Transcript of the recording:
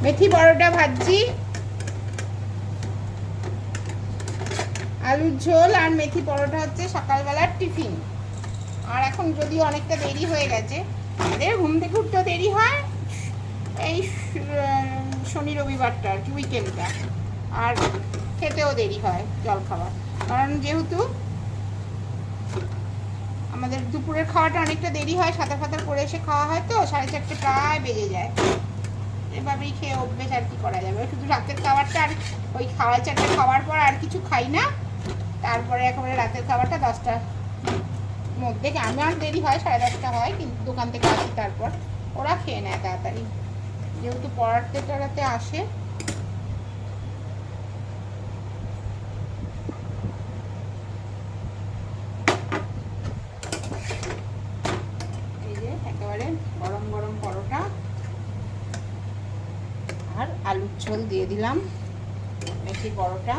মেথি পরোটা ভাজছি, আলুর ঝোল আর মেথি পরোটা হচ্ছে সকালবেলার টিফিন। আর এখন যদিও অনেকটা দেরি হয়ে গেছে, আমাদের ঘুম থেকে উঠতেও দেরি হয় এই শনি রবিবারটা আর কি, উইকেন্ডটা, আর খেতেও দেরি হয় জল খাবার, কারণ যেহেতু আমাদের দুপুরের খাওয়াটা অনেকটা দেরি হয়, সাঁতার ফাতার করে এসে খাওয়া হয় তো 4:30 প্রায় বেজে যায়। এভাবেই খেয়ে অভ্যেস, আর কি করা যাবে। শুধু রাতের খাবারটা আর ওই 4:30 খাওয়ার পর আর কিছু খাই না, তারপরে একেবারে রাতের খাবারটা 10টার মধ্যে। আমার দেরি হয়, 10:30 হয়, কিন্তু দোকান থেকে আসি তারপর ওরা খেয়ে নেয় তাড়াতাড়ি, যেহেতু পড়াতে টড়াতে আসে। এই যে একেবারে গরম গরম পরোটা আর আলুর ঝোল দিয়ে দিলাম, মেথি পরোটা।